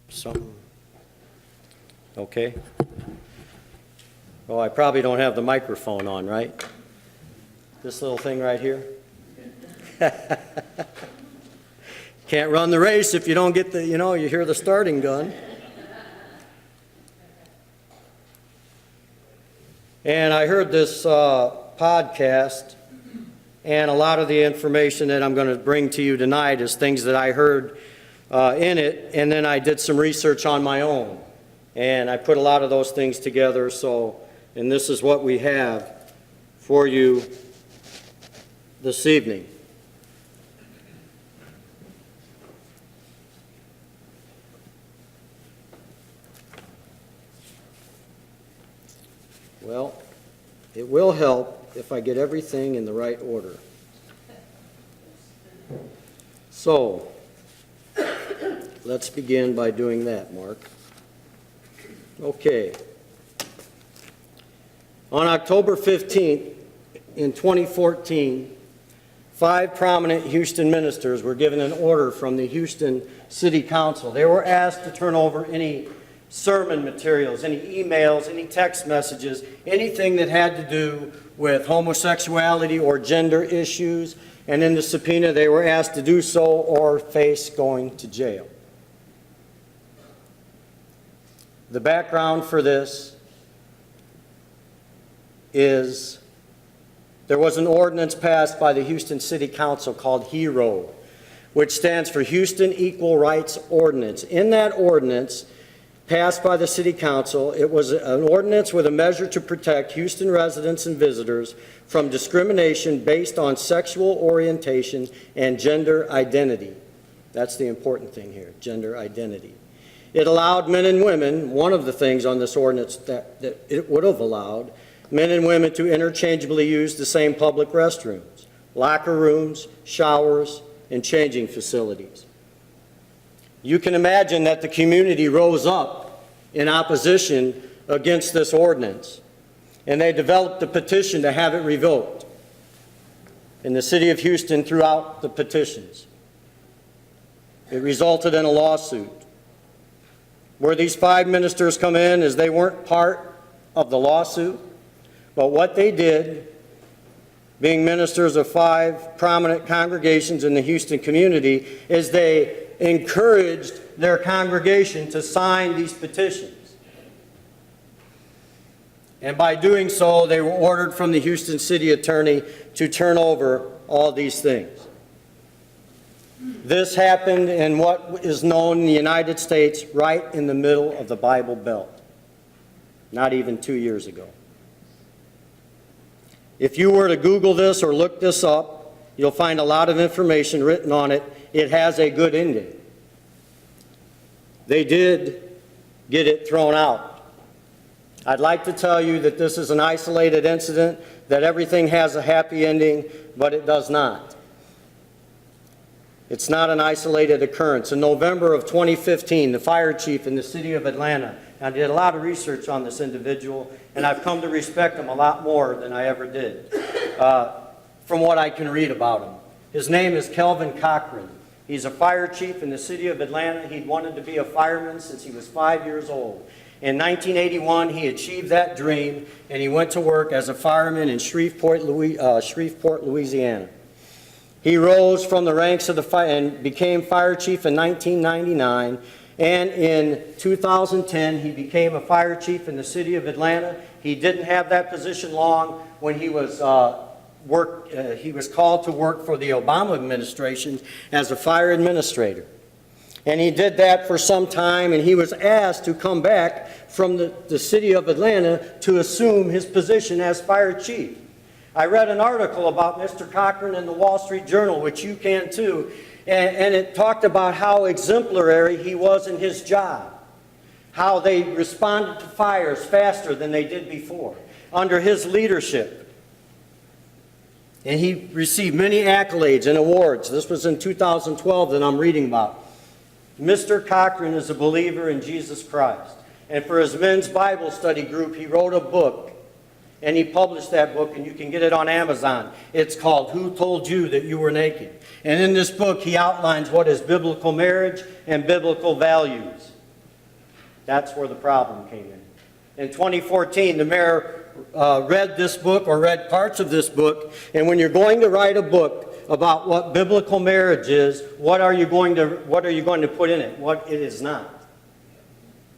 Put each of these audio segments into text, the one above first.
Something. Okay. Oh, I probably don't have the microphone on, right? This little thing right here? Can't run the race if you don't get the, you hear the starting gun. And I heard this podcast, and a lot of the information that I'm going to bring to you tonight is things that I heard in it, and then I did some research on my own. And I put a lot of those things together, and this is what we have for you this evening. Well, it will help if I get everything in the right order. So, let's begin by doing that, Mark. Okay. On October 15th, in 2014, 5 prominent Houston ministers were given an order from the Houston City Council. They were asked to turn over any sermon materials, any emails, any text messages, anything that had to do with homosexuality or gender issues. And in the subpoena, they were asked to do so or face going to jail. The background for this is there was an ordinance passed by the Houston City Council called HERO, which stands for Houston Equal Rights Ordinance. In that ordinance, passed by the City Council, it was an ordinance with a measure to protect Houston residents and visitors from discrimination based on sexual orientation and gender identity. That's the important thing here, gender identity. It allowed men and women, one of the things on this ordinance that it would have allowed, men and women to interchangeably use the same public restrooms, locker rooms, showers, and changing facilities. You can imagine that the community rose up in opposition against this ordinance, and they developed a petition to have it revoked. And the city of Houston threw out the petitions. It resulted in a lawsuit. Where these 5 ministers come in is they weren't part of the lawsuit, but what they did, being ministers of 5 prominent congregations in the Houston community, is they encouraged their congregation to sign these petitions. And by doing so, they were ordered from the Houston city attorney to turn over all these things. This happened in what is known in the United States right in the middle of the Bible Belt, not even 2 years ago. If you were to Google this or look this up, you'll find a lot of information written on it. It has a good ending. They did get it thrown out. I'd like to tell you that this is an isolated incident, that everything has a happy ending, but it does not. It's not an isolated occurrence. In November of 2015, the fire chief in the city of Atlanta, I did a lot of research on this individual, and I've come to respect him a lot more than I ever did, from what I can read about him. His name is Kelvin Cochran. He's a fire chief in the city of Atlanta. He'd wanted to be a fireman since he was 5 years old. In 1981, he achieved that dream, and he went to work as a fireman in Shreveport, Louisiana. He rose from the ranks of the fire and became fire chief in 1999. And in 2010, he became a fire chief in the city of Atlanta. He didn't have that position long when he was called to work for the Obama administration as a fire administrator. And he did that for some time, and he was asked to come back from the city of Atlanta to assume his position as fire chief. I read an article about Mr. Cochran in the Wall Street Journal, which you can too, and it talked about how exemplary he was in his job, how they responded to fires faster than they did before, under his leadership. And he received many accolades and awards. This was in 2012 that I'm reading about. Mr. Cochran is a believer in Jesus Christ. And for his men's Bible study group, he wrote a book. And he published that book, and you can get it on Amazon. It's called Who Told You That You Were Naked? And in this book, he outlines what is biblical marriage and biblical values. That's where the problem came in. In 2014, the mayor read this book, or read parts of this book, and when you're going to write a book about what biblical marriage is, what are you going to put in it? What it is not.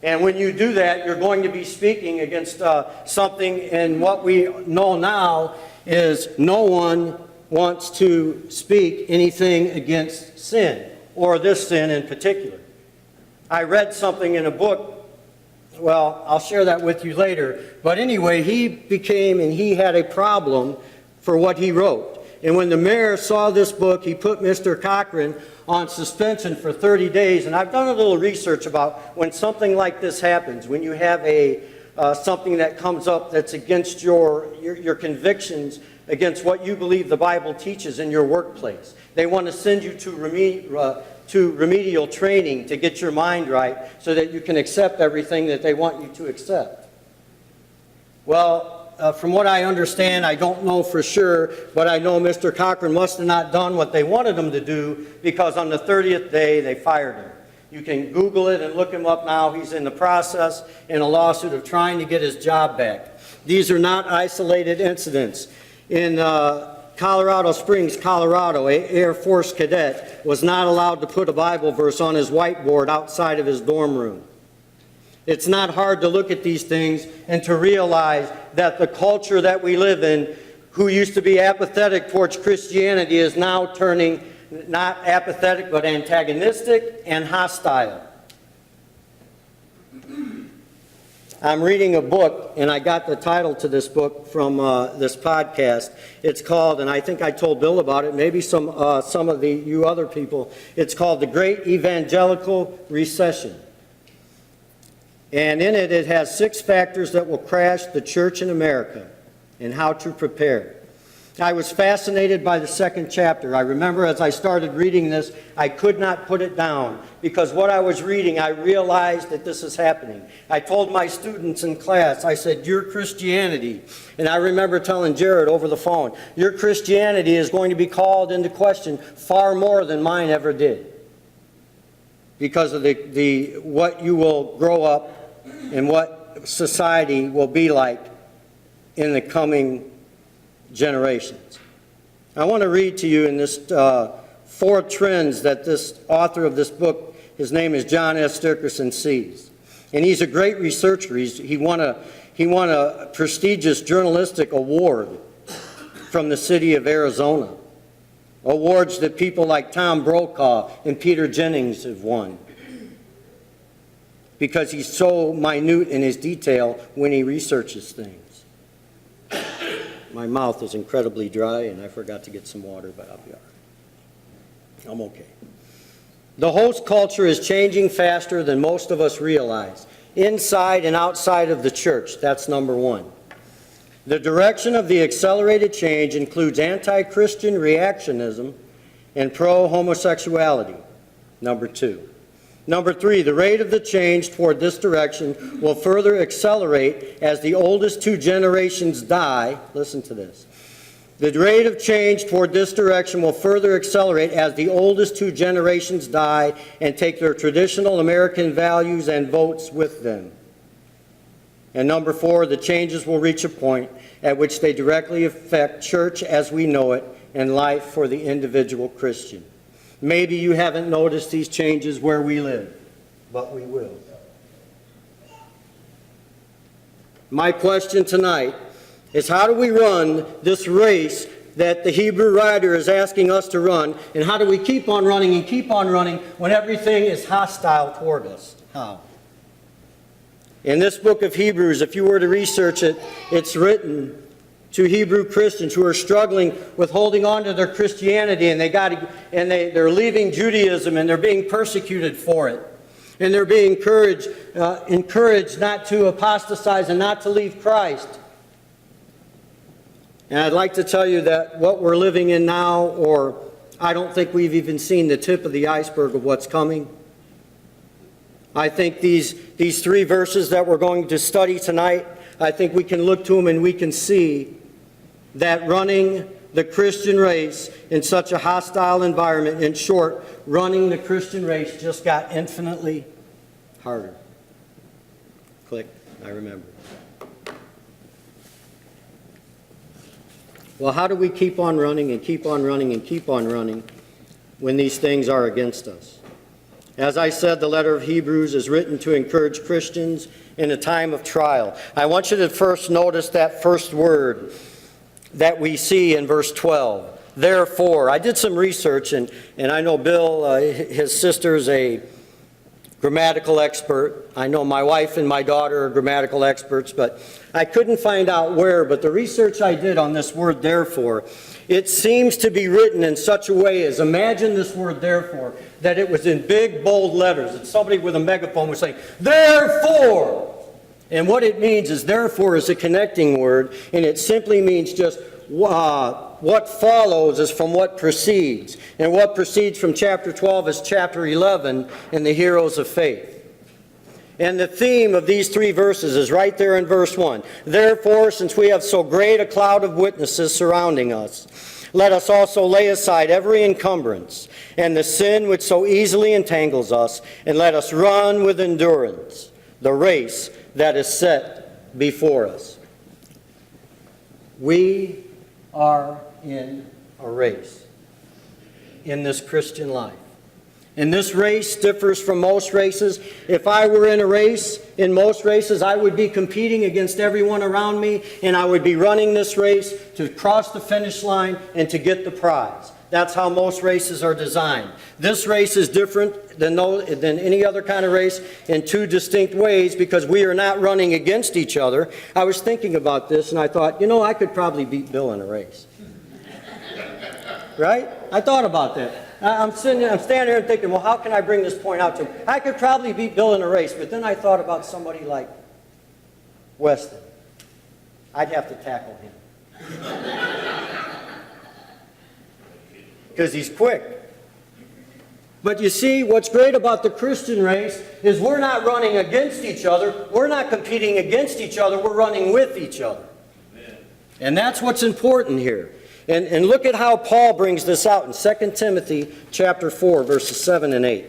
And when you do that, you're going to be speaking against something, and what we know now is no one wants to speak anything against sin, or this sin in particular. I read something in a book, well, I'll share that with you later, but anyway, he had a problem for what he wrote. And when the mayor saw this book, he put Mr. Cochran on suspension for 30 days. And I've done a little research about when something like this happens, when you have something that comes up that's against your convictions, against what you believe the Bible teaches in your workplace. They want to send you to remedial training to get your mind right so that you can accept everything that they want you to accept. Well, from what I understand, I don't know for sure, but I know Mr. Cochran must have not done what they wanted him to do, because on the 30th day they fired him. You can Google it and look him up now. He's in the process in a lawsuit of trying to get his job back. These are not isolated incidents. In Colorado Springs, Colorado, an Air Force cadet was not allowed to put a Bible verse on his whiteboard outside of his dorm room. It's not hard to look at these things and to realize that the culture that we live in, who used to be apathetic towards Christianity, is now turning not apathetic but antagonistic and hostile. I'm reading a book, and I got the title to this book from this podcast. It's called, and I think I told Bill about it, maybe some of you other people, it's called The Great Evangelical Recession. And in it, it has 6 factors that will crash the church in America and how to prepare. I was fascinated by the 2nd chapter. I remember as I started reading this, I could not put it down, because what I was reading, I realized that this is happening. I told my students in class, I said, your Christianity, and I remember telling Jared over the phone, your Christianity is going to be called into question far more than mine ever did, because of what you will grow up and what society will be like in the coming generations. I want to read to you in this 4 trends that this author of this book, his name is John S. Dickerson, sees. And he's a great researcher. He won a prestigious journalistic award from the city of Arizona. Awards that people like Tom Brokaw and Peter Jennings have won, because he's so minute in his detail when he researches things. My mouth is incredibly dry, and I forgot to get some water, but I'll be all right. I'm okay. The host culture is changing faster than most of us realize, inside and outside of the church. That's number 1. The direction of the accelerated change includes anti-Christian reactionism and pro-homosexuality. Number 2. Number 3, the rate of the change toward this direction will further accelerate as the oldest 2 generations die. Listen to this. The rate of change toward this direction will further accelerate as the oldest 2 generations die and take their traditional American values and votes with them. And number 4, the changes will reach a point at which they directly affect church as we know it and life for the individual Christian. Maybe you haven't noticed these changes where we live, but we will. My question tonight is, how do we run this race that the Hebrew writer is asking us to run, and how do we keep on running and keep on running when everything is hostile toward us? How? In this book of Hebrews, if you were to research it, it's written to Hebrew Christians who are struggling with holding on to their Christianity, and they're leaving Judaism, and they're being persecuted for it. And they're being encouraged not to apostatize and not to leave Christ. And I'd like to tell you that what we're living in now, or I don't think we've even seen the tip of the iceberg of what's coming. I think these 3 verses that we're going to study tonight, I think we can look to them and we can see that running the Christian race in such a hostile environment, in short, running the Christian race just got infinitely harder. Click, I remember. Well, how do we keep on running and keep on running and keep on running when these things are against us? As I said, the letter of Hebrews is written to encourage Christians in a time of trial. I want you to first notice that first word that we see in verse 12. Therefore, I did some research, and I know Bill, his sister's a grammatical expert. I know my wife and my daughter are grammatical experts, but I couldn't find out where. But the research I did on this word therefore, it seems to be written in such a way as, imagine this word therefore, that it was in big, bold letters, and somebody with a megaphone was saying, therefore! And what it means is, therefore is a connecting word, and it simply means just what follows is from what precedes. And what precedes from chapter 12 is chapter 11 in the heroes of faith. And the theme of these three verses is right there in verse 1. Therefore, since we have so great a cloud of witnesses surrounding us, let us also lay aside every encumbrance and the sin which so easily entangles us, and let us run with endurance the race that is set before us. We are in a race in this Christian life. And this race differs from most races. If I were in a race, in most races, I would be competing against everyone around me, and I would be running this race to cross the finish line and to get the prize. That's how most races are designed. This race is different than any other kind of race in two distinct ways, because we are not running against each other. I was thinking about this, and I thought, I could probably beat Bill in a race. Right? I thought about that. I'm standing here and thinking, well, how can I bring this point out to him? I could probably beat Bill in a race, but then I thought about somebody like Weston. I'd have to tackle him. Because he's quick. But you see, what's great about the Christian race is we're not running against each other. We're not competing against each other. We're running with each other. Amen. And that's what's important here. And look at how Paul brings this out in 2 Timothy chapter 4, verses 7 and 8.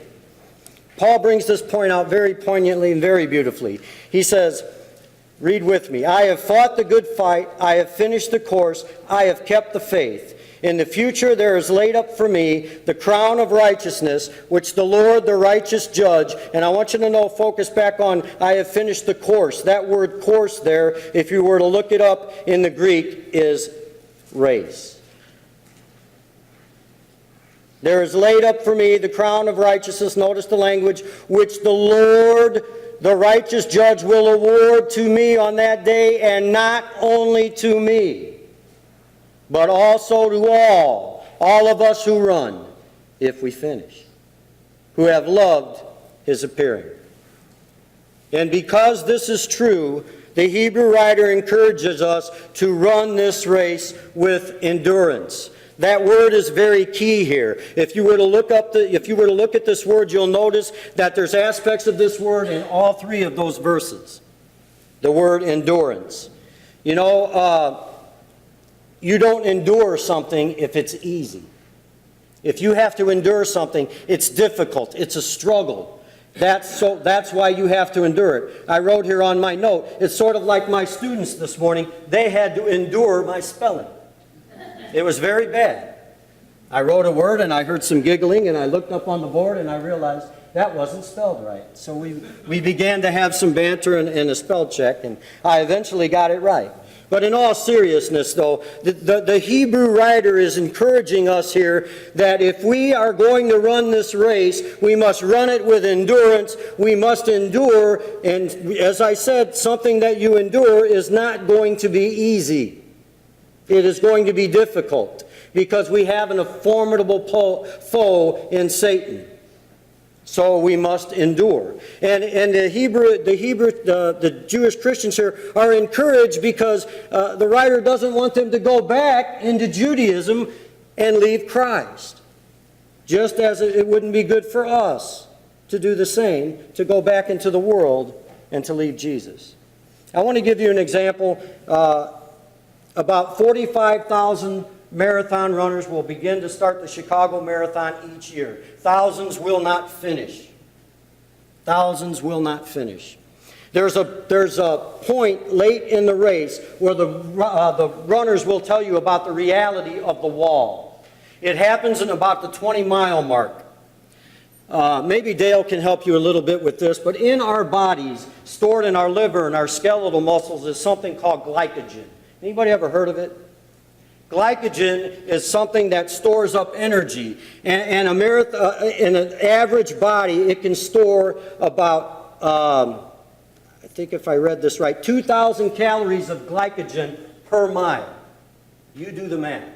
Paul brings this point out very poignantly and very beautifully. He says, read with me, I have fought the good fight, I have finished the course, I have kept the faith. In the future there is laid up for me the crown of righteousness, which the Lord, the righteous judge, and I want you to know, focus back on, I have finished the course. That word course there, if you were to look it up in the Greek, is race. There is laid up for me the crown of righteousness, notice the language, which the Lord, the righteous judge, will award to me on that day, and not only to me, but also to all of us who run, if we finish, who have loved his appearing. And because this is true, the Hebrew writer encourages us to run this race with endurance. That word is very key here. If you were to look at this word, you'll notice that there's aspects of this word in all three of those verses. The word endurance. You don't endure something if it's easy. If you have to endure something, it's difficult. It's a struggle. That's why you have to endure it. I wrote here on my note, it's sort of like my students this morning. They had to endure my spelling. It was very bad. I wrote a word and I heard some giggling, and I looked up on the board and I realized that wasn't spelled right. So we began to have some banter and a spell check, and I eventually got it right. But in all seriousness, though, the Hebrew writer is encouraging us here that if we are going to run this race, we must run it with endurance. We must endure, and as I said, something that you endure is not going to be easy. It is going to be difficult, because we have a formidable foe in Satan. So we must endure. And the Jewish Christians here are encouraged, because the writer doesn't want them to go back into Judaism and leave Christ. Just as it wouldn't be good for us to do the same, to go back into the world and to leave Jesus. I want to give you an example. About 45,000 marathon runners will begin to start the Chicago Marathon each year. Thousands will not finish. Thousands will not finish. There's a point late in the race where the runners will tell you about the reality of the wall. It happens in about the 20-mile mark. Maybe Dale can help you a little bit with this, but in our bodies, stored in our liver and our skeletal muscles, is something called glycogen. Anybody ever heard of it? Glycogen is something that stores up energy. And in an average body, it can store about, I think if I read this right, 2,000 calories of glycogen per mile. You do the math.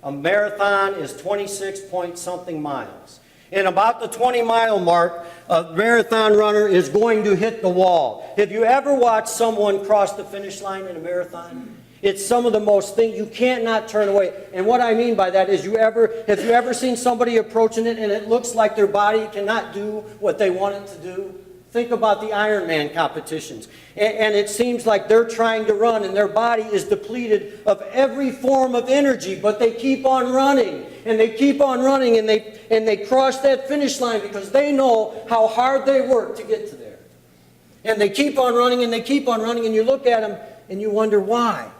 A marathon is 26 point something miles. In about the 20-mile mark, a marathon runner is going to hit the wall. Have you ever watched someone cross the finish line in a marathon? It's some of the most things you can't not turn away. And what I mean by that is, have you ever seen somebody approaching it and it looks like their body cannot do what they want it to do? Think about the Ironman competitions. And it seems like they're trying to run and their body is depleted of every form of energy, but they keep on running. And they keep on running and they cross that finish line because they know how hard they work to get to there. And they keep on running and they keep on running, and you look at them and you wonder why.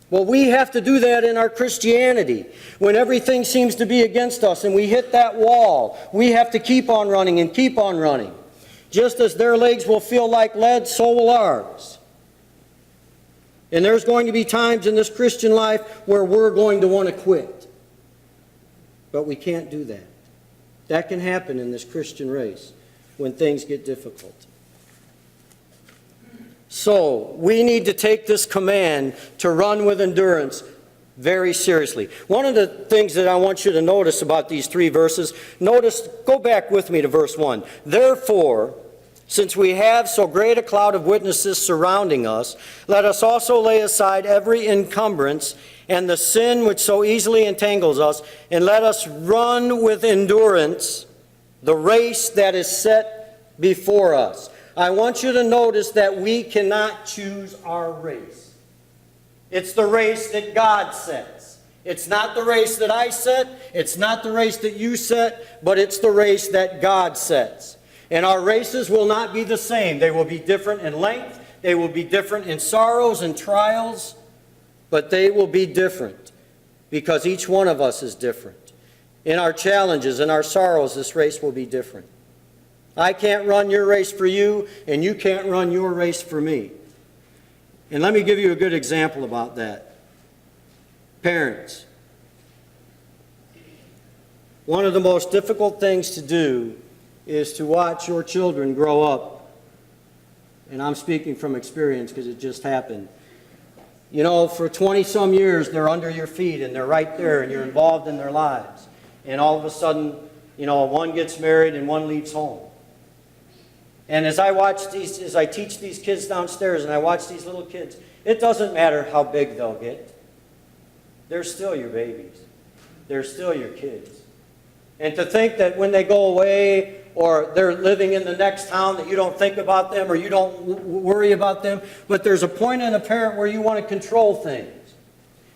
Well, we have to do that in our Christianity. When everything seems to be against us and we hit that wall, we have to keep on running and keep on running. Just as their legs will feel like lead, so will ours. And there's going to be times in this Christian life where we're going to want to quit. But we can't do that. That can happen in this Christian race when things get difficult. So, we need to take this command to run with endurance very seriously. One of the things that I want you to notice about these three verses, go back with me to verse 1. Therefore, since we have so great a cloud of witnesses surrounding us, let us also lay aside every encumbrance and the sin which so easily entangles us, and let us run with endurance the race that is set before us. I want you to notice that we cannot choose our race. It's the race that God sets. It's not the race that I set. It's not the race that you set, but it's the race that God sets. And our races will not be the same. They will be different in length. They will be different in sorrows and trials, but they will be different because each one of us is different. In our challenges and our sorrows, this race will be different. I can't run your race for you, and you can't run your race for me. And let me give you a good example about that. Parents, one of the most difficult things to do is to watch your children grow up. And I'm speaking from experience because it just happened. You know, for 20-some years, they're under your feet, and they're right there, and you're involved in their lives. And all of a sudden, one gets married and one leaves home. And as I teach these kids downstairs and I watch these little kids, it doesn't matter how big they'll get. They're still your babies. They're still your kids. And to think that when they go away or they're living in the next town that you don't think about them or you don't worry about them, but there's a point in a parent where you want to control things.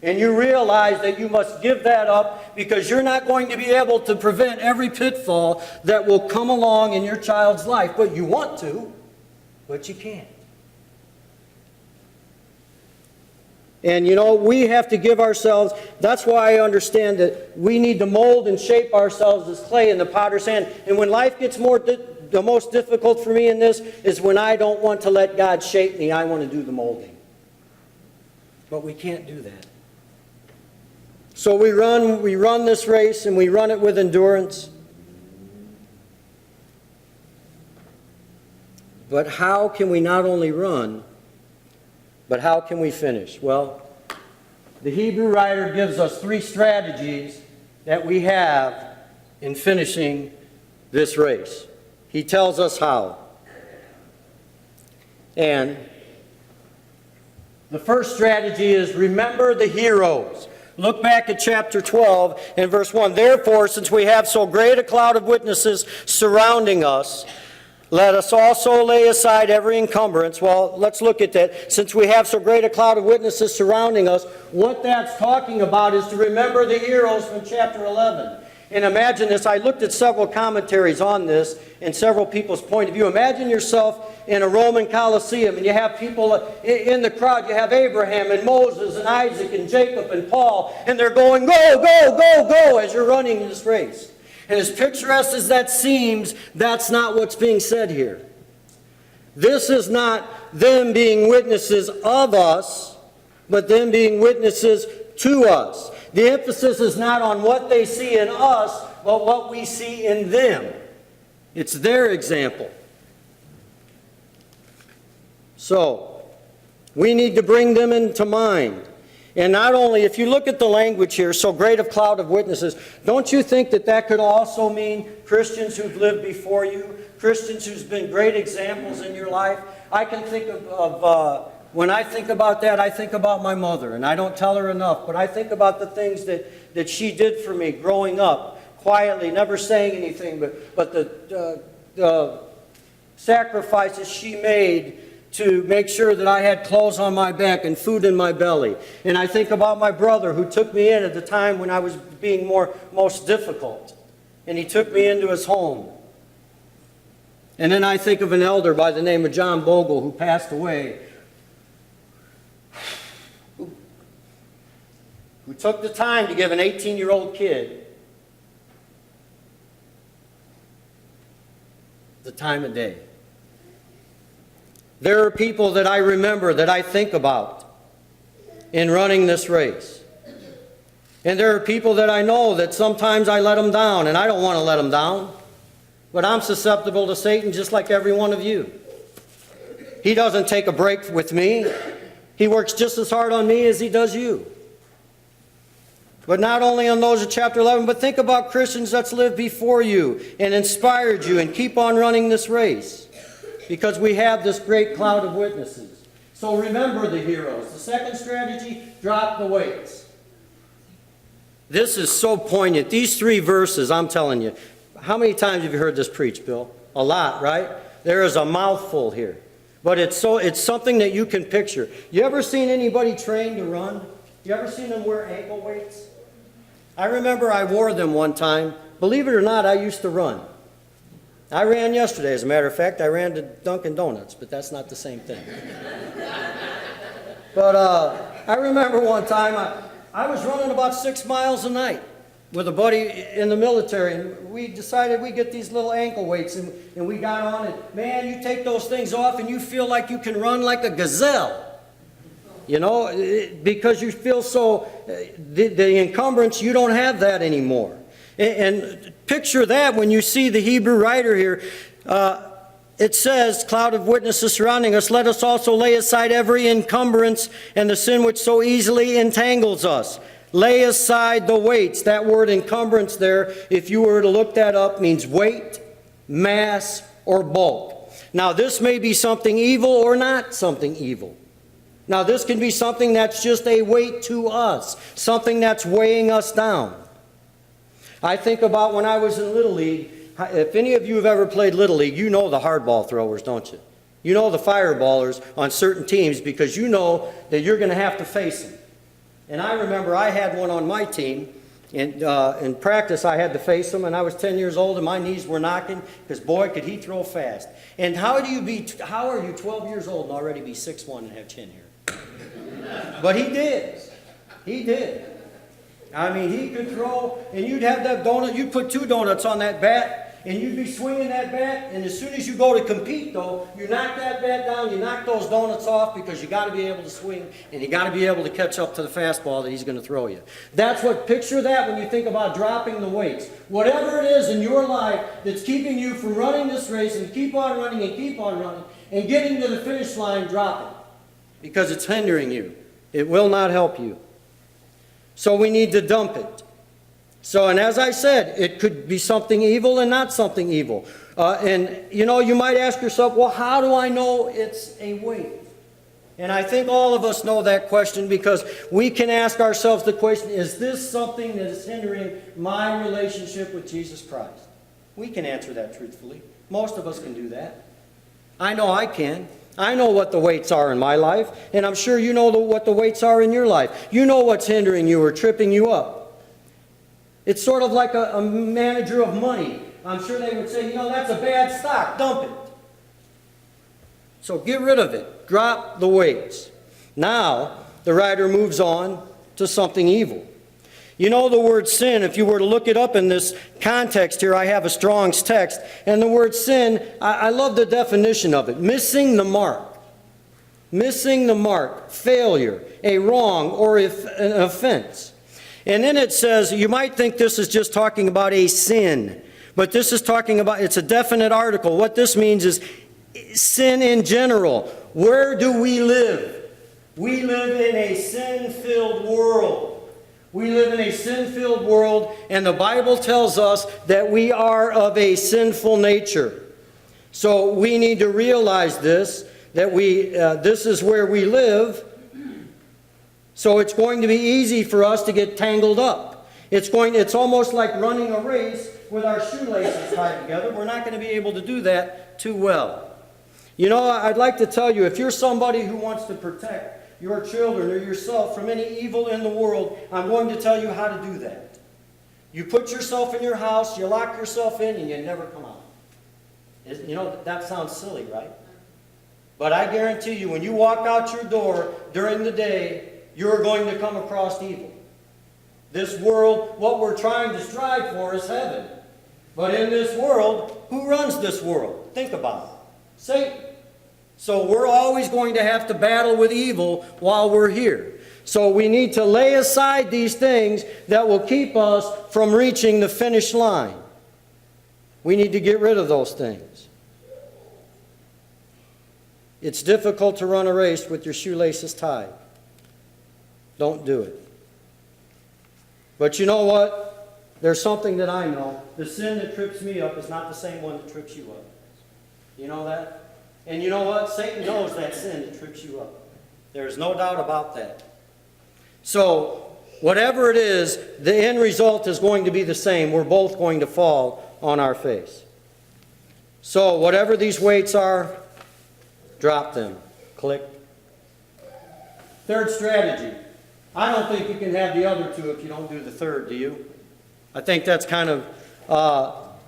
And you realize that you must give that up because you're not going to be able to prevent every pitfall that will come along in your child's life. But you want to, but you can't. And we have to give ourselves, that's why I understand that we need to mold and shape ourselves as clay in the potter's hand. And when life gets the most difficult for me in this is when I don't want to let God shape me, I want to do the molding. But we can't do that. So we run this race, and we run it with endurance. But how can we not only run, but how can we finish? Well, the Hebrew writer gives us three strategies that we have in finishing this race. He tells us how. And the first strategy is remember the heroes. Look back at chapter 12 and verse 1. Therefore, since we have so great a cloud of witnesses surrounding us, let us also lay aside every encumbrance. Well, let's look at that. Since we have so great a cloud of witnesses surrounding us, what that's talking about is to remember the heroes from chapter 11. And imagine this. I looked at several commentaries on this and several people's point of view. Imagine yourself in a Roman Colosseum, and you have people in the crowd. You have Abraham and Moses and Isaac and Jacob and Paul, and they're going, go, go, go, go, as you're running this race. And as picturesque as that seems, that's not what's being said here. This is not them being witnesses of us, but them being witnesses to us. The emphasis is not on what they see in us, but what we see in them. It's their example. So, we need to bring them into mind. And not only, if you look at the language here, so great a cloud of witnesses, don't you think that that could also mean Christians who've lived before you, Christians who've been great examples in your life? I can think when I think about that, I think about my mother, and I don't tell her enough, but I think about the things that she did for me growing up, quietly, never saying anything, but the sacrifices she made to make sure that I had clothes on my back and food in my belly. And I think about my brother who took me in at the time when I was being most difficult, and he took me into his home. And then I think of an elder by the name of John Bogle who passed away, who took the time to give an 18-year-old kid the time of day. There are people that I remember, that I think about in running this race. And there are people that I know that sometimes I let them down, and I don't want to let them down. But I'm susceptible to Satan just like every one of you. He doesn't take a break with me. He works just as hard on me as he does you. But not only on those of chapter 11, but think about Christians that's lived before you and inspired you and keep on running this race. Because we have this great cloud of witnesses. So remember the heroes. The second strategy, drop the weights. This is so poignant. These 3 verses, I'm telling you. How many times have you heard this preached, Bill? A lot, right? There is a mouthful here. But it's something that you can picture. You ever seen anybody trained to run? You ever seen them wear ankle weights? I remember I wore them one time. Believe it or not, I used to run. I ran yesterday, as a matter of fact. I ran to Dunkin' Donuts, but that's not the same thing. But I remember one time I was running about 6 miles a night with a buddy in the military, and we decided we'd get these little ankle weights, and we got on it. Man, you take those things off and you feel like you can run like a gazelle. You know, because you feel so, the encumbrance, you don't have that anymore. And picture that when you see the Hebrew writer here. It says, cloud of witnesses surrounding us, let us also lay aside every encumbrance and the sin which so easily entangles us. Lay aside the weights. That word encumbrance there, if you were to look that up, means weight, mass, or bulk. Now this may be something evil or not something evil. Now this can be something that's just a weight to us, something that's weighing us down. I think about when I was in Little League. If any of you have ever played Little League, you know the hardball throwers, don't you? You know the fireballers on certain teams because you know that you're going to have to face them. And I remember I had one on my team. And in practice, I had to face him, and I was 10 years old, and my knees were knocking because, boy, could he throw fast. And how are you 12 years old and already be 6'1" and have chin hair? But he did. He did. I mean, he could throw, and you'd have that donut. You'd put 2 donuts on that bat, and you'd be swinging that bat, and as soon as you go to compete, though, you knock that bat down, you knock those donuts off because you got to be able to swing, and you got to be able to catch up to the fastball that he's going to throw you. That's what, picture that when you think about dropping the weights. Whatever it is in your life that's keeping you from running this race and keep on running and getting to the finish line, drop it because it's hindering you. It will not help you. So we need to dump it. So, and as I said, it could be something evil and not something evil. And, you know, you might ask yourself, well, how do I know it's a weight? And I think all of us know that question because we can ask ourselves the question, is this something that is hindering my relationship with Jesus Christ? We can answer that truthfully. Most of us can do that. I know I can. I know what the weights are in my life, and I'm sure you know what the weights are in your life. You know what's hindering you or tripping you up. It's sort of like a manager of money. I'm sure they would say, you know, that's a bad stock, dump it. So get rid of it. Drop the weights. Now, the writer moves on to something evil. You know the word sin, if you were to look it up in this context here, I have a Strong's text, and the word sin, I love the definition of it. Missing the mark. Missing the mark, failure, a wrong, or an offense. And then it says, you might think this is just talking about a sin, but this is talking about, it's a definite article. What this means is sin in general. Where do we live? We live in a sin-filled world. We live in a sin-filled world, and the Bible tells us that we are of a sinful nature. So we need to realize this, that this is where we live. So it's going to be easy for us to get tangled up. It's almost like running a race with our shoelaces tied together. We're not going to be able to do that too well. You know, I'd like to tell you, if you're somebody who wants to protect your children or yourself from any evil in the world, I'm going to tell you how to do that. You put yourself in your house, you lock yourself in, and you never come out. You know, that sounds silly, right? But I guarantee you, when you walk out your door during the day, you're going to come across evil. This world, what we're trying to strive for is heaven. But in this world, who runs this world? Think about it. Satan. So we're always going to have to battle with evil while we're here. So we need to lay aside these things that will keep us from reaching the finish line. We need to get rid of those things. It's difficult to run a race with your shoelaces tied. Don't do it. But you know what? There's something that I know. The sin that trips me up is not the same one that trips you up. You know that? And you know what? Satan knows that sin that trips you up. There's no doubt about that. So, whatever it is, the end result is going to be the same. We're both going to fall on our face. So, whatever these weights are, drop them. Click. Third strategy. I don't think you can have the other two if you don't do the third, do you? I think that's kind of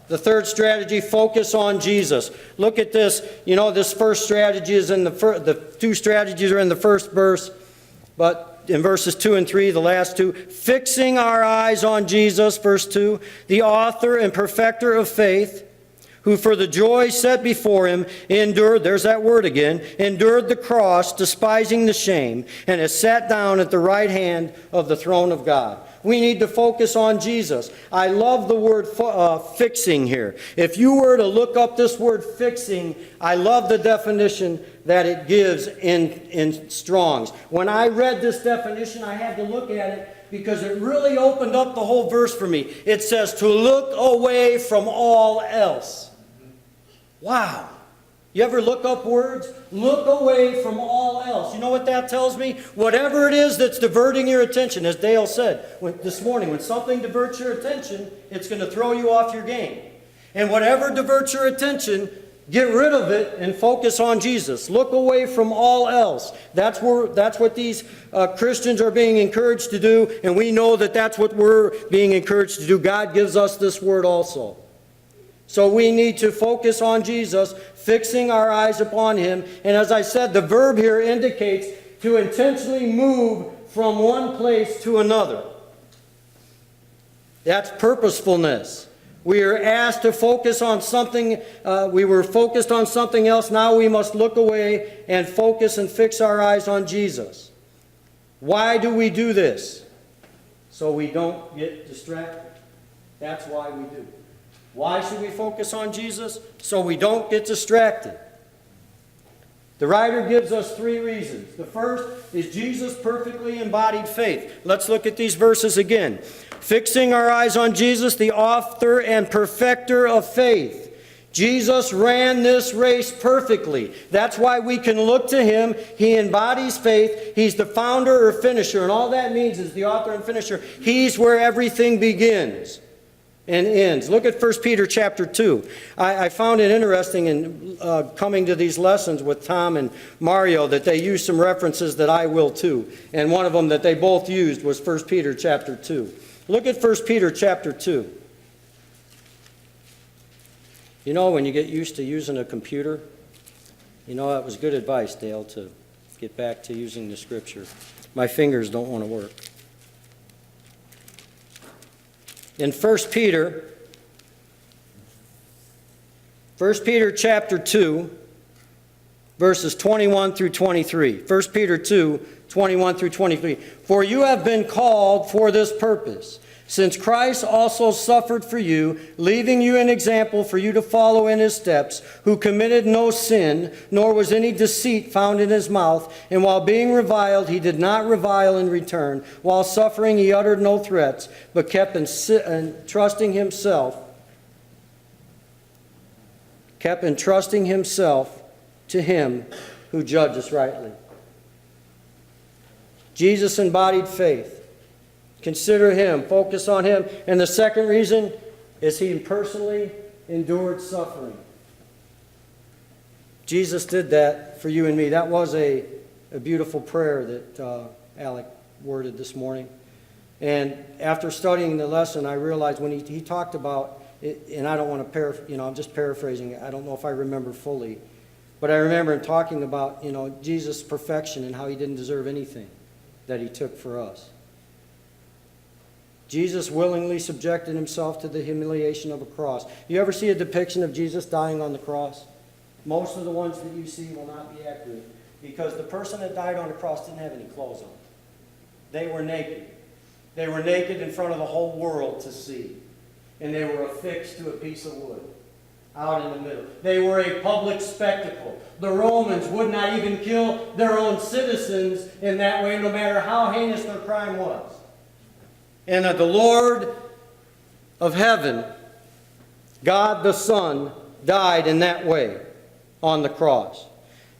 the third strategy, focus on Jesus. Look at this. You know, this first strategy is in the two strategies are in the first verse, but in verses 2 and 3, the last two, fixing our eyes on Jesus, verse 2, the author and perfecter of faith, who for the joy set before him endured, there's that word again, endured the cross, despising the shame, and has sat down at the right hand of the throne of God. We need to focus on Jesus. I love the word fixing here. If you were to look up this word fixing, I love the definition that it gives in Strong's. When I read this definition, I had to look at it because it really opened up the whole verse for me. It says to look away from all else. Wow. You ever look up words? Look away from all else. You know what that tells me? Whatever it is that's diverting your attention, as Dale said this morning, when something diverts your attention, it's going to throw you off your game. And whatever diverts your attention, get rid of it and focus on Jesus. Look away from all else. That's what these Christians are being encouraged to do, and we know that that's what we're being encouraged to do. God gives us this word also. So we need to focus on Jesus, fixing our eyes upon him. And as I said, the verb here indicates to intentionally move from one place to another. That's purposefulness. We are asked to focus on something. We were focused on something else. Now we must look away and focus and fix our eyes on Jesus. Why do we do this? So we don't get distracted. That's why we do. Why should we focus on Jesus? So we don't get distracted. The writer gives us three reasons. The first is Jesus' perfectly embodied faith. Let's look at these verses again. Fixing our eyes on Jesus, the author and perfecter of faith. Jesus ran this race perfectly. That's why we can look to him. He embodies faith. He's the founder or finisher. And all that means is the author and finisher. He's where everything begins. and ends. Look at 1 Peter chapter 2. I found it interesting in coming to these lessons with Tom and Mario that they used some references that I will too. And one of them that they both used was 1 Peter chapter 2. Look at 1 Peter chapter 2. You know, when you get used to using a computer, you know, that was good advice, Dale, to get back to using the Scripture. My fingers don't want to work. In 1 Peter chapter 2, verses 21 through 23. 1 Peter 2, 21 through 23. For you have been called for this purpose, since Christ also suffered for you, leaving you an example for you to follow in his steps, who committed no sin, nor was any deceit found in his mouth. And while being reviled, he did not revile in return. While suffering, he uttered no threats, but kept entrusting himself to him who judges rightly. Jesus embodied faith. Consider him, focus on him. And the second reason is he personally endured suffering. Jesus did that for you and me. That was a beautiful prayer that Alec worded this morning. And after studying the lesson, I realized when he talked about it, and I don't want to I'm just paraphrasing it. I don't know if I remember fully. But I remember him talking about, Jesus' perfection and how he didn't deserve anything that he took for us. Jesus willingly subjected himself to the humiliation of a cross. You ever see a depiction of Jesus dying on the cross? Most of the ones that you see will not be accurate, because the person that died on the cross didn't have any clothes on. They were naked. They were naked in front of the whole world to see. And they were affixed to a piece of wood out in the middle. They were a public spectacle. The Romans would not even kill their own citizens in that way, no matter how heinous their crime was. And the Lord of heaven, God the Son, died in that way on the cross.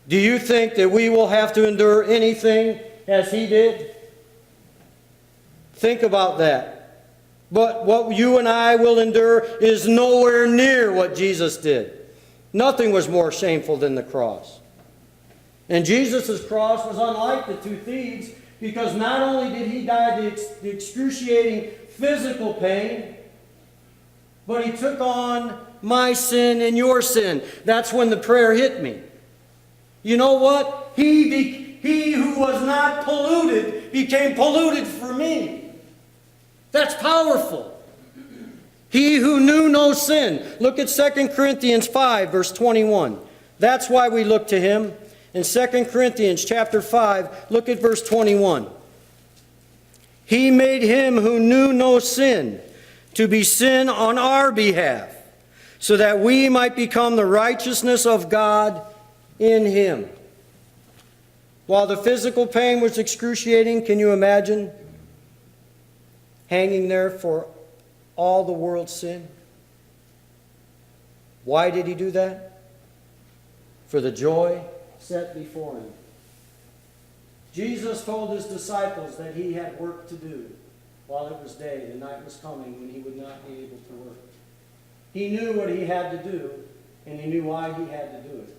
Do you think that we will have to endure anything as he did? Think about that. But what you and I will endure is nowhere near what Jesus did. Nothing was more shameful than the cross. And Jesus' cross was unlike the two thieves, because not only did he die the excruciating physical pain, but he took on my sin and your sin. That's when the prayer hit me. You know what? He who was not polluted became polluted for me. That's powerful. He who knew no sin. Look at 2 Corinthians 5, verse 21. That's why we look to him. In 2 Corinthians chapter 5, look at verse 21. He made him who knew no sin to be sin on our behalf, so that we might become the righteousness of God in him. While the physical pain was excruciating, can you imagine hanging there for all the world's sin? Why did he do that? For the joy set before him. Jesus told his disciples that he had work to do while it was day. The night was coming when he would not be able to work. He knew what he had to do, and he knew why he had to do it.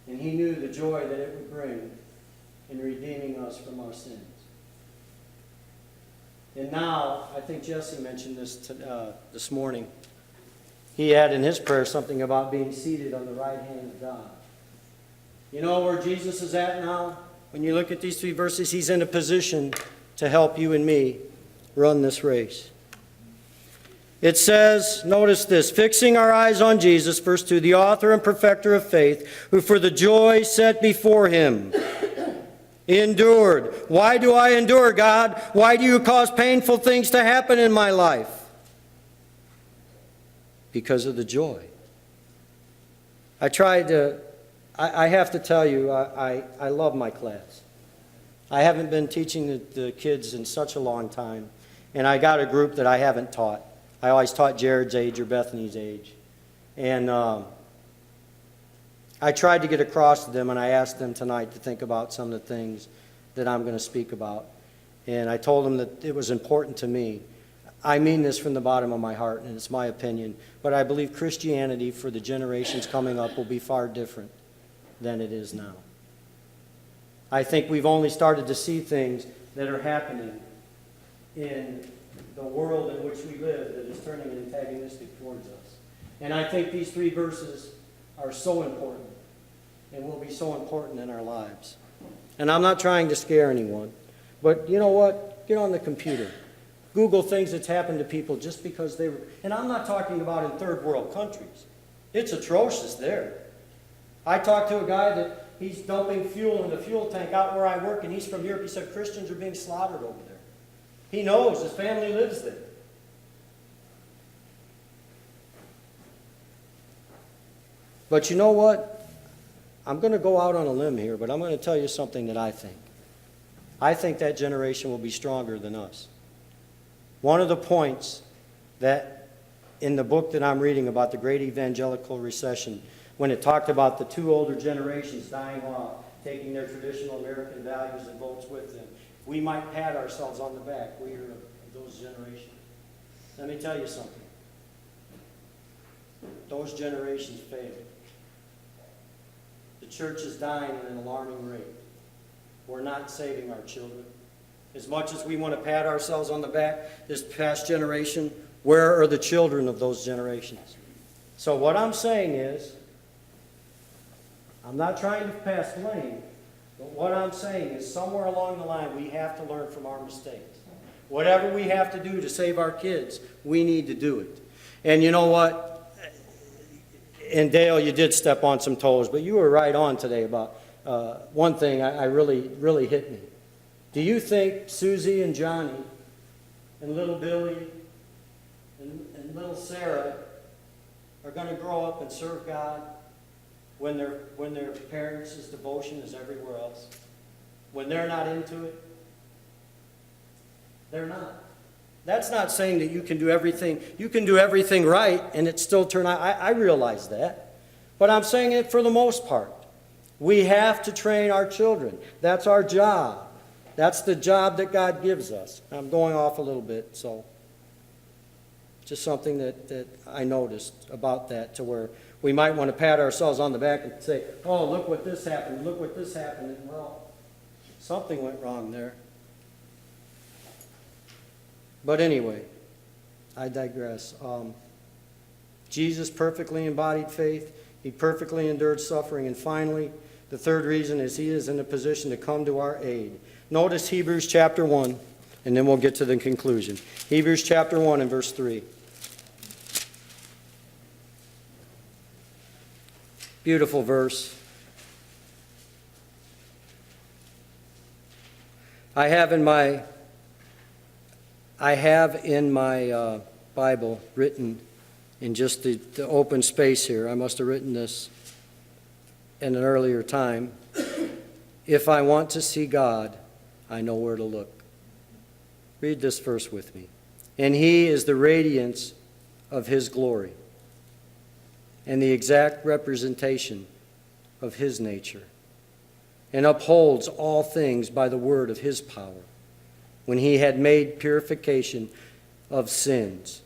And he knew the joy that it would bring in redeeming us from our sins. And now, I think Jesse mentioned this morning. He had in his prayer something about being seated on the right hand of God. You know where Jesus is at now? When you look at these three verses, he's in a position to help you and me run this race. It says, notice this, fixing our eyes on Jesus, verse 2, the author and perfecter of faith, who for the joy set before him endured. Why do I endure, God? Why do you cause painful things to happen in my life? Because of the joy. I have to tell you, I love my class. I haven't been teaching the kids in such a long time, and I got a group that I haven't taught. I always taught Jared's age or Bethany's age. And I tried to get across to them, and I asked them tonight to think about some of the things that I'm going to speak about. And I told them that it was important to me. I mean this from the bottom of my heart, and it's my opinion, but I believe Christianity for the generations coming up will be far different than it is now. I think we've only started to see things that are happening in the world in which we live that is turning antagonistic towards us. And I think these 3 verses are so important and will be so important in our lives. And I'm not trying to scare anyone, but you know what? Get on the computer. Google things that's happened to people just because they were, and I'm not talking about in third world countries. It's atrocious there. I talked to a guy that he's dumping fuel in the fuel tank out where I work, and he's from Europe. He said Christians are being slaughtered over there. He knows, his family lives there. But you know what? I'm going to go out on a limb here, but I'm going to tell you something that I think. I think that generation will be stronger than us. One of the points that in the book that I'm reading about the great evangelical recession, when it talked about the 2 older generations dying off, taking their traditional American values and votes with them, we might pat ourselves on the back. We are of those generations. Let me tell you something. Those generations failed. The church is dying at an alarming rate. We're not saving our children. As much as we want to pat ourselves on the back, this past generation, where are the children of those generations? So what I'm saying is, I'm not trying to pass blame, but what I'm saying is somewhere along the line we have to learn from our mistakes. Whatever we have to do to save our kids, we need to do it. And you know what? And Dale, you did step on some toes, but you were right on today about one thing I really hit me. Do you think Susie and Johnny and little Billy and little Sarah are going to grow up and serve God when their parents' devotion is everywhere else? When they're not into it? They're not. That's not saying that you can do everything. You can do everything right and it still turn out. I realize that. But I'm saying it for the most part. We have to train our children. That's our job. That's the job that God gives us. I'm going off a little bit, so just something that I noticed about that, to where we might want to pat ourselves on the back and say, oh, look what this happened, look what this happened. And, well, something went wrong there. But anyway, I digress. Jesus perfectly embodied faith. He perfectly endured suffering. And finally, the third reason is he is in a position to come to our aid. Notice Hebrews chapter 1, and then we'll get to the conclusion. Hebrews chapter 1 and verse 3. Beautiful verse. I have in my Bible written in just the open space here. I must have written this in an earlier time. If I want to see God, I know where to look. Read this verse with me. And he is the radiance of his glory and the exact representation of his nature, and upholds all things by the word of his power. When he had made purification of sins,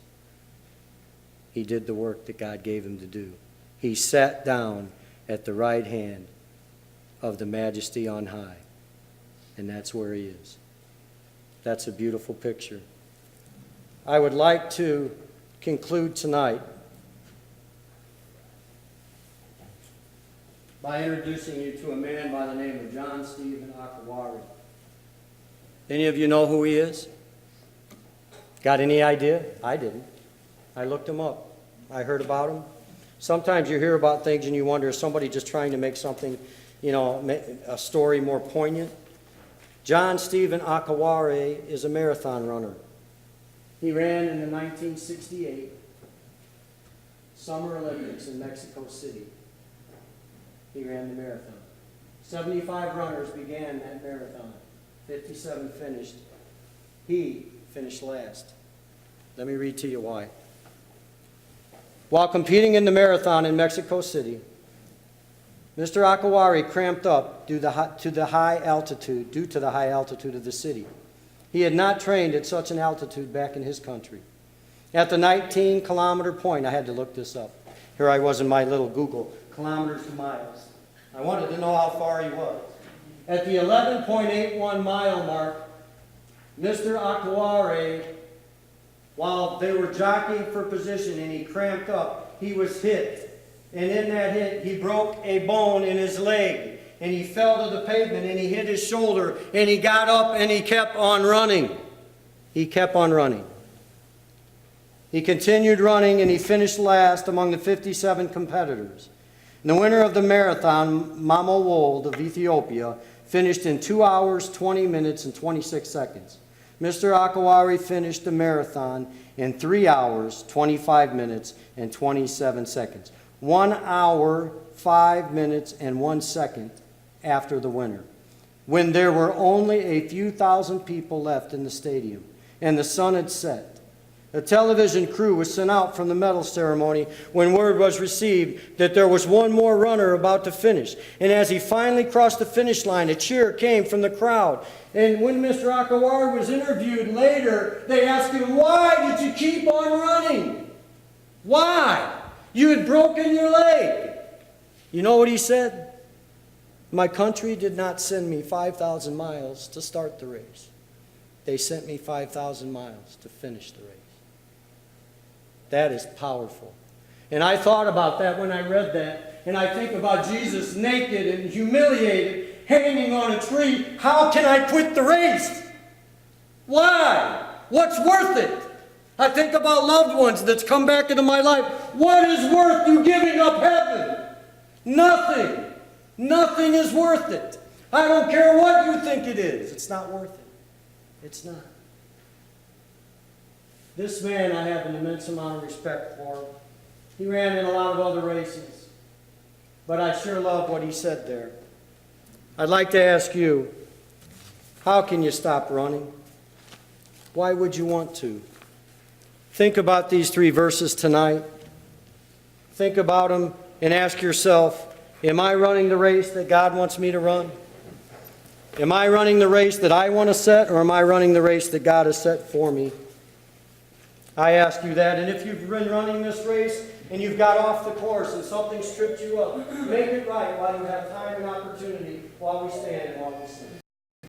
he did the work that God gave him to do. He sat down at the right hand of the Majesty on high. And that's where he is. That's a beautiful picture. I would like to conclude tonight by introducing you to a man by the name of John Stephen Akawari. Any of you know who he is? Got any idea? I didn't. I looked him up. I heard about him. Sometimes you hear about things and you wonder, is somebody just trying to make something, a story more poignant? John Stephen Akawari is a marathon runner. He ran in the 1968 Summer Olympics in Mexico City. He ran the marathon. 75 runners began that marathon. 57 finished. He finished last. Let me read to you why. While competing in the marathon in Mexico City, Mr. Akawari cramped up due to the high altitude of the city. He had not trained at such an altitude back in his country. At the 19-kilometer point, I had to look this up. Here I was in my little Google, kilometers to miles. I wanted to know how far he was. At the 11.81 mile mark, Mr. Akaware, while they were jockeying for position and he cramped up, he was hit. And in that hit, he broke a bone in his leg. And he fell to the pavement and he hit his shoulder. And he got up and he kept on running. He kept on running. He continued running and he finished last among the 57 competitors. And the winner of the marathon, Mamo Wold of Ethiopia, finished in 2 hours, 20 minutes, and 26 seconds. Mr. Akawari finished the marathon in 3 hours, 25 minutes, and 27 seconds. 1 hour, 5 minutes, and 1 second after the winner, when there were only a few thousand people left in the stadium, and the sun had set. A television crew was sent out from the medal ceremony when word was received that there was one more runner about to finish. And as he finally crossed the finish line, a cheer came from the crowd. And when Mr. Akawari was interviewed later, they asked him, "Why did you keep on running? Why? You had broken your leg." You know what he said? "My country did not send me 5,000 miles to start the race. They sent me 5,000 miles to finish the race." That is powerful. And I thought about that when I read that. And I think about Jesus naked and humiliated, hanging on a tree. How can I quit the race? Why? What's worth it? I think about loved ones that's come back into my life. What is worth you giving up heaven? Nothing. Nothing is worth it. I don't care what you think it is. It's not worth it. It's not. This man I have an immense amount of respect for. He ran in a lot of other races. But I sure love what he said there. I'd like to ask you, how can you stop running? Why would you want to? Think about these 3 verses tonight. Think about them and ask yourself, am I running the race that God wants me to run? Am I running the race that I want to set, or am I running the race that God has set for me? I ask you that, and if you've been running this race and you've got off the course and something stripped you up, make it right while you have time and opportunity, while we stand and while we sing.